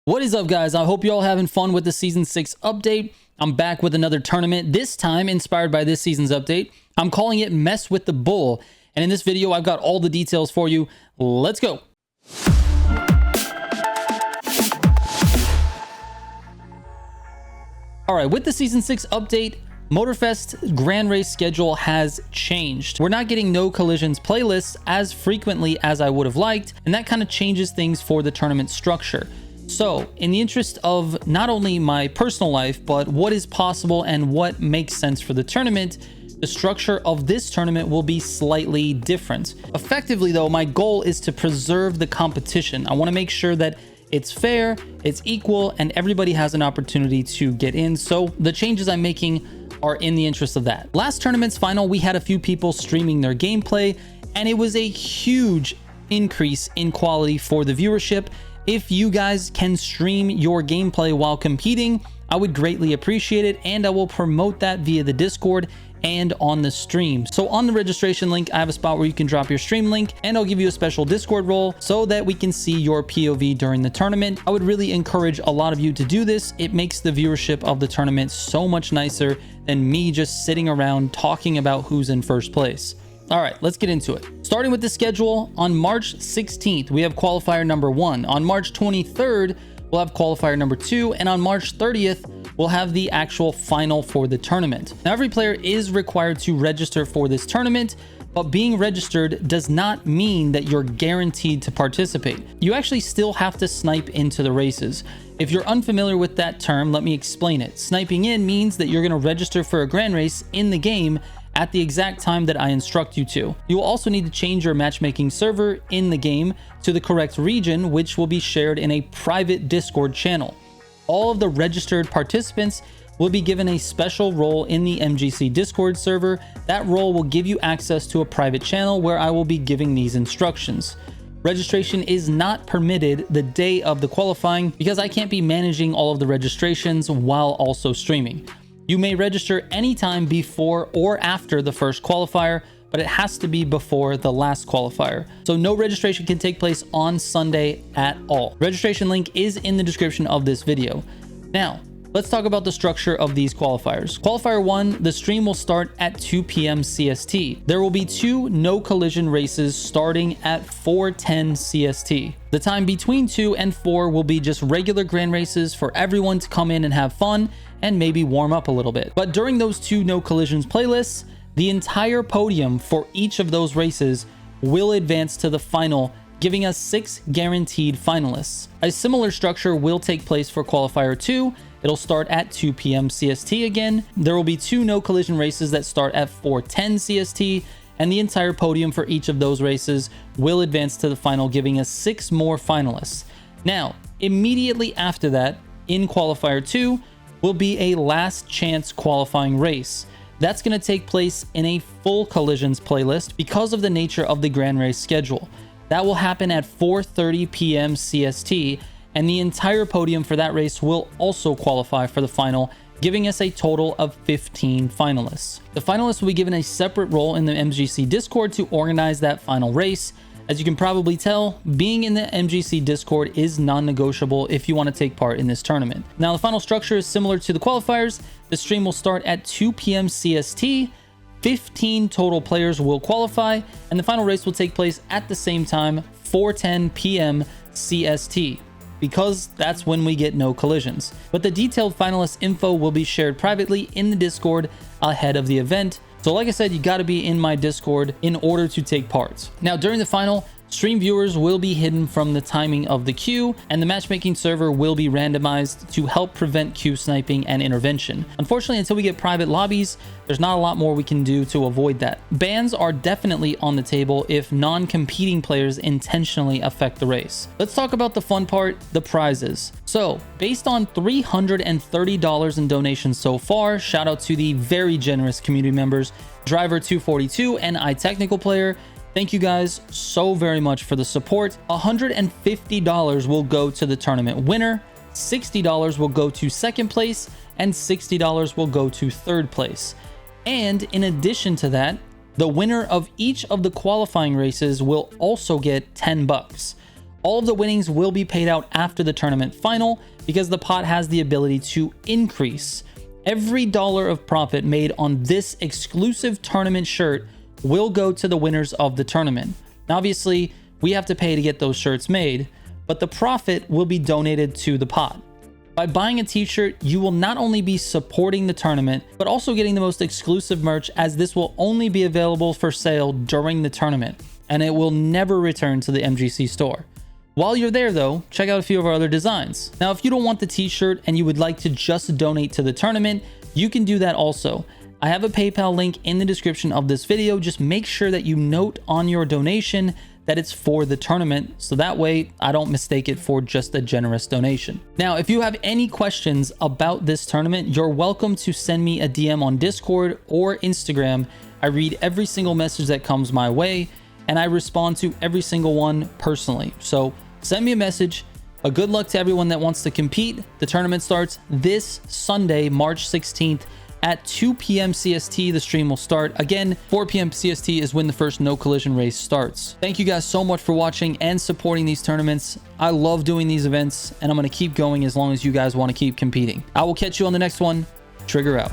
What is up, guys? I hope you're all having fun with the Season 6 update. I'm back with another tournament, this time inspired by this season's update. I'm calling it Mess with the Bull. And in this video, I've got all the details for you. Let's go. All right, with the Season 6 update, Motorfest Grand Race schedule has changed. We're not getting no collisions playlists as frequently as I would have liked, and that kind of changes things for the tournament structure. So, in the interest of not only my personal life, but what is possible and what makes sense for the tournament, the structure of this tournament will be slightly different. Effectively, though, my goal is to preserve the competition. I want to make sure that it's fair, it's equal, and everybody has an opportunity to get in. So the changes I'm making are in the interest of that. Last tournament's final, we had a few people streaming their gameplay, and it was a huge increase in quality for the viewership. If you guys can stream your gameplay while competing, I would greatly appreciate it, and I will promote that via the Discord and on the stream. So on the registration link, I have a spot where you can drop your stream link, and I'll give you a special Discord role so that we can see your POV during the tournament. I would really encourage a lot of you to do this. It makes the viewership of the tournament so much nicer than me just sitting around talking about who's in first place. All right, let's get into it. Starting with the schedule, on March 16th, we have qualifier number 1. On March 23rd, we'll have qualifier number 2. And on March 30th, we'll have the actual final for the tournament. Now, every player is required to register for this tournament, but being registered does not mean that you're guaranteed to participate. You actually still have to snipe into the races. If you're unfamiliar with that term, let me explain it. Sniping in means that you're going to register for a grand race in the game at the exact time that I instruct you to. You will also need to change your matchmaking server in the game to the correct region, which will be shared in a private Discord channel. All of the registered participants will be given a special role in the MGC Discord server. That role will give you access to a private channel where I will be giving these instructions. Registration is not permitted the day of the qualifying because I can't be managing all of the registrations while also streaming. You may register anytime before or after the first qualifier, but it has to be before the last qualifier. So no registration can take place on Sunday at all. Registration link is in the description of this video. Now, let's talk about the structure of these qualifiers. Qualifier 1, the stream will start at 2 p.m. CST. There will be 2 no collision races starting at 4:10 CST. The time between 2 and 4 will be just regular grand races for everyone to come in and have fun and maybe warm up a little bit. But during those 2 no collisions playlists, the entire podium for each of those races will advance to the final, giving us 6 guaranteed finalists. A similar structure will take place for qualifier 2. It'll start at 2 p.m. CST again. There will be 2 no collision races that start at 4:10 CST, and the entire podium for each of those races will advance to the final, giving us 6 more finalists. Now, immediately after that, in qualifier 2, will be a last chance qualifying race. That's going to take place in a full collisions playlist because of the nature of the grand race schedule. That will happen at 4:30 p.m. CST, and the entire podium for that race will also qualify for the final, giving us a total of 15 finalists. The finalists will be given a separate role in the MGC Discord to organize that final race. As you can probably tell, being in the MGC Discord is non-negotiable if you want to take part in this tournament. Now, the final structure is similar to the qualifiers. The stream will start at 2 p.m. CST. 15 total players will qualify, and the final race will take place at the same time, 4:10 p.m. CST, because that's when we get no collisions. But the detailed finalist info will be shared privately in the Discord ahead of the event. So like I said, you got to be in my Discord in order to take part. Now, during the final, stream viewers will be hidden from the timing of the queue, and the matchmaking server will be randomized to help prevent queue sniping and intervention. Unfortunately, until we get private lobbies, there's not a lot more we can do to avoid that. Bans are definitely on the table if non-competing players intentionally affect the race. Let's talk about the fun part, the prizes. So, based on $330 in donations so far, shout out to the very generous community members, Driver242 and iTechnical Player. Thank you guys so very much for the support. $150 will go to the tournament winner, $60 will go to second place, and $60 will go to third place. And in addition to that, the winner of each of the qualifying races will also get $10. All of the winnings will be paid out after the tournament final because the pot has the ability to increase. Every dollar of profit made on this exclusive tournament shirt will go to the winners of the tournament. Now, obviously, we have to pay to get those shirts made, but the profit will be donated to the pot. By buying a t-shirt, you will not only be supporting the tournament, but also getting the most exclusive merch, as this will only be available for sale during the tournament, and it will never return to the MGC store. While you're there though, check out a few of our other designs. Now, if you don't want the t-shirt and you would like to just donate to the tournament, you can do that also. I have a PayPal link in the description of this video. Just make sure that you note on your donation that it's for the tournament, so that way I don't mistake it for just a generous donation. Now, if you have any questions about this tournament, you're welcome to send me a DM on Discord or Instagram. I read every single message that comes my way, and I respond to every single one personally. So send me a message. A good luck to everyone that wants to compete. The tournament starts this Sunday, March 16th at 2 p.m. CST. The stream will start. Again, 4 p.m. CST is when the first no collision race starts. Thank you guys so much for watching and supporting these tournaments. I love doing these events, and I'm going to keep going as long as you guys want to keep competing. I will catch you on the next one. Trigger out.